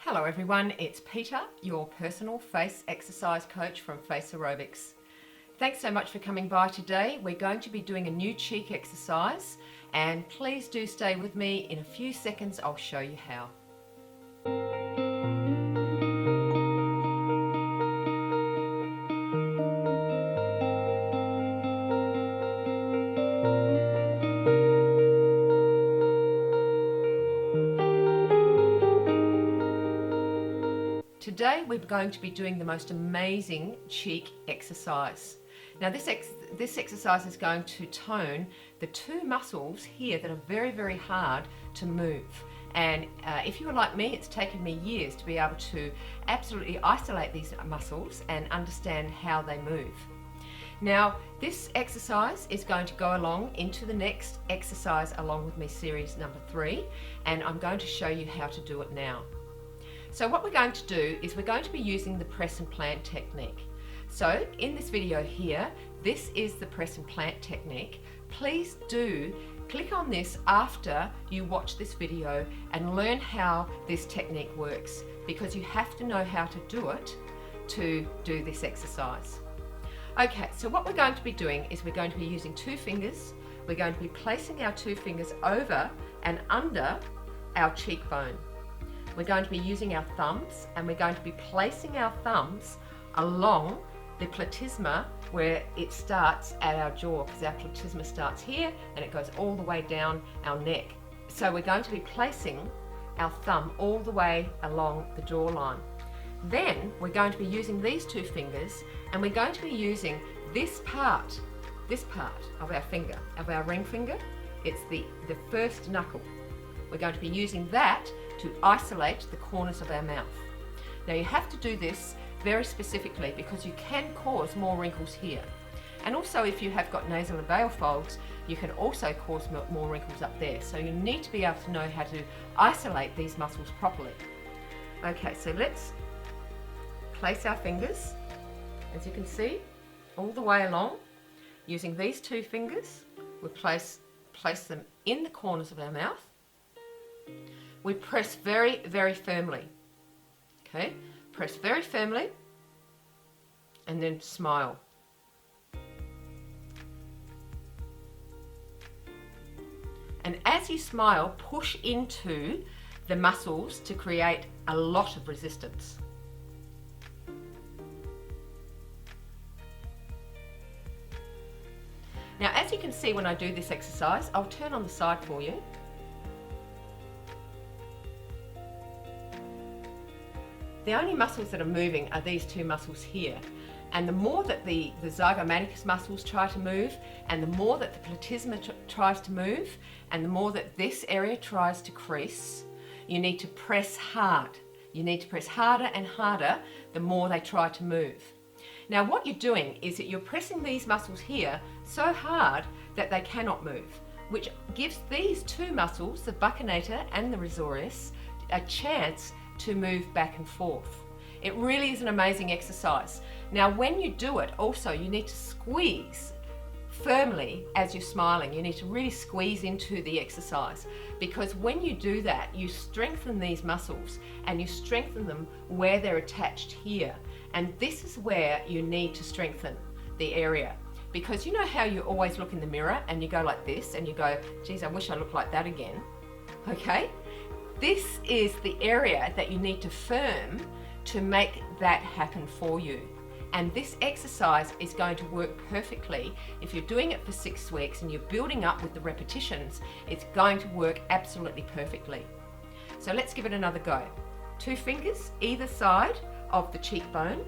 Hello everyone, it's Peta, your personal face exercise coach from FACEROBICS. Thanks so much for coming by today. We're going to be doing a new cheek exercise and please do stay with me. In a few seconds I'll show you how. Today we're going to be doing the most amazing cheek exercise. Now this exercise is going to tone the two muscles here that are very, very hard to move. And if you're like me, it's taken me years to be able to absolutely isolate these muscles and understand how they move. Now this exercise is going to go along into the next exercise along with me, series number 3, and I'm going to show you how to do it now. So what we're going to do is we're going to be using the press and plant technique. So in this video here, this is the press and plant technique. Please do click on this after you watch this video and learn how this technique works, because you have to know how to do it to do this exercise. Okay, so what we're going to be doing is we're going to be using 2 fingers. We're going to be placing our 2 fingers over and under our cheekbone. We're going to be using our thumbs and we're going to be placing our thumbs along the platysma where it starts at our jaw, because our platysma starts here and it goes all the way down our neck. So we're going to be placing our thumb all the way along the jawline. Then we're going to be using these 2 fingers and we're going to be using this part of our finger, of our ring finger. It's the first knuckle. We're going to be using that to isolate the corners of our mouth. Now you have to do this very specifically because you can cause more wrinkles here. And also if you have got nasolabial folds, you can also cause more wrinkles up there. So you need to be able to know how to isolate these muscles properly. Okay, so let's place our fingers, as you can see, all the way along. Using these 2 fingers, we place them in the corners of our mouth. We press very, very firmly. Okay, press very firmly and then smile. And as you smile, push into the muscles to create a lot of resistance. Now, as you can see when I do this exercise, I'll turn on the side for you. The only muscles that are moving are these 2 muscles here. And the more that the zygomaticus muscles try to move, and the more that the platysma tries to move, and the more that this area tries to crease, you need to press hard. You need to press harder and harder the more they try to move. Now what you're doing is that you're pressing these muscles here so hard that they cannot move, which gives these 2 muscles, the buccinator and the risorius, a chance to move back and forth. It really is an amazing exercise. Now when you do it, also you need to squeeze firmly as you're smiling. You need to really squeeze into the exercise, because when you do that, you strengthen these muscles and you strengthen them where they're attached here. And this is where you need to strengthen the area, because you know how you always look in the mirror and you go like this and you go, geez, I wish I looked like that again. Okay? This is the area that you need to firm to make that happen for you. And this exercise is going to work perfectly. If you're doing it for 6 weeks and you're building up with the repetitions, it's going to work absolutely perfectly. So let's give it another go. 2 fingers either side of the cheekbone.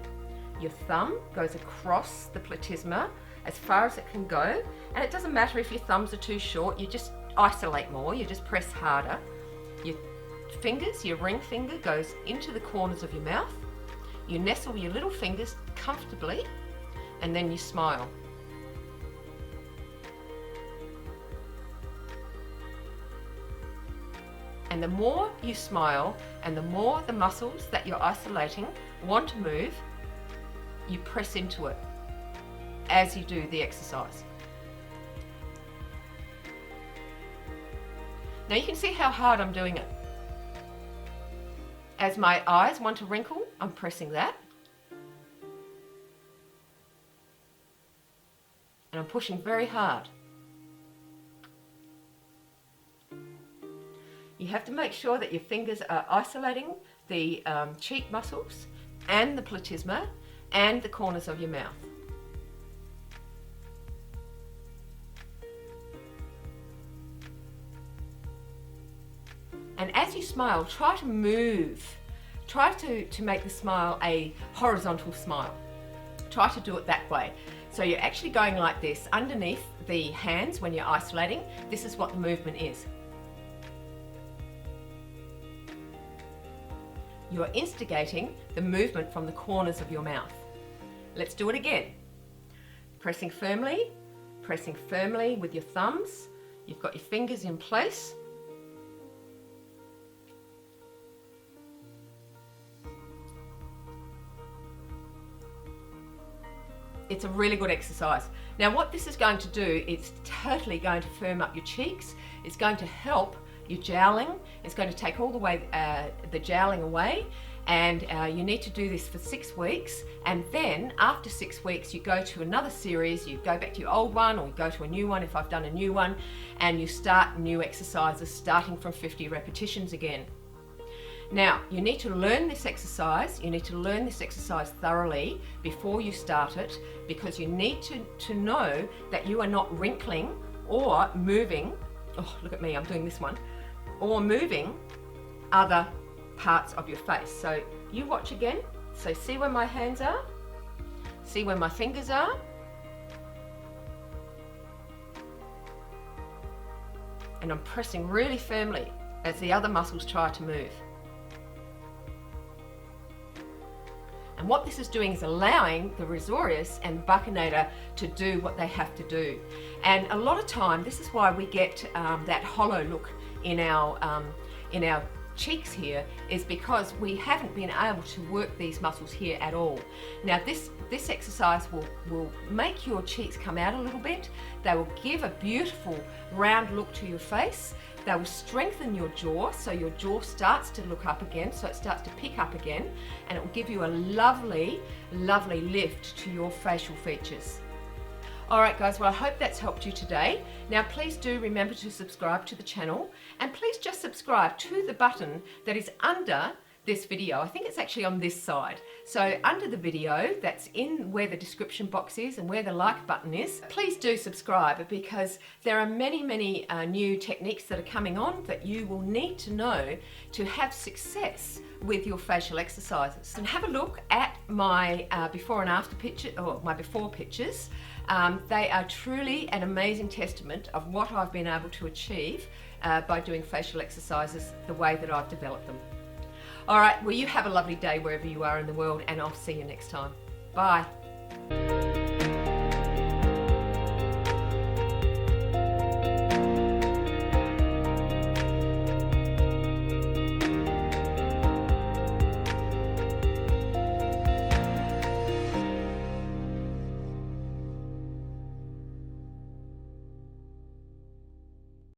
Your thumb goes across the platysma as far as it can go. And it doesn't matter if your thumbs are too short, you just isolate more, you just press harder. Your fingers, your ring finger goes into the corners of your mouth. You nestle your little fingers comfortably and then you smile. And the more you smile and the more the muscles that you're isolating want to move, you press into it as you do the exercise. Now you can see how hard I'm doing it. As my eyes want to wrinkle, I'm pressing that. And I'm pushing very hard. You have to make sure that your fingers are isolating the cheek muscles and the platysma and the corners of your mouth. And as you smile, try to move. Try to make the smile a horizontal smile. Try to do it that way. So you're actually going like this underneath the hands when you're isolating. This is what the movement is. You are instigating the movement from the corners of your mouth. Let's do it again. Pressing firmly with your thumbs. You've got your fingers in place. It's a really good exercise. Now what this is going to do, it's totally going to firm up your cheeks. It's going to help your jowling. It's going to take all the way the jowling away, and you need to do this for 6 weeks, and then after 6 weeks you go to another series. You go back to your old one, or you go to a new one if I've done a new one, and you start new exercises starting from 50 repetitions again. Now you need to learn this exercise. You need to learn this exercise thoroughly before you start it, because you need to know that you are not wrinkling or moving. Oh, look at me, I'm doing this one. Or moving other parts of your face. So you watch again. So see where my hands are, see where my fingers are, and I'm pressing really firmly as the other muscles try to move. And what this is doing is allowing the risorius and buccinator to do what they have to do. And a lot of time, this is why we get that hollow look in our cheeks here, is because we haven't been able to work these muscles here at all. Now this exercise will make your cheeks come out a little bit. They will give a beautiful round look to your face. They will strengthen your jaw, so your jaw starts to look up again, so it starts to pick up again, and it will give you a lovely, lovely lift to your facial features. Alright guys, well I hope that's helped you today. Now please do remember to subscribe to the channel, and please just subscribe to the button that is under this video. I think it's actually on this side. So under the video, that's in where the description box is and where the like button is, please do subscribe, because there are many new techniques that are coming on that you will need to know to have success with your facial exercises. And have a look at my before and after picture, or my before pictures. They are truly an amazing testament of what I've been able to achieve by doing facial exercises the way that I've developed them. All right, well, you have a lovely day wherever you are in the world, and I'll see you next time. Bye.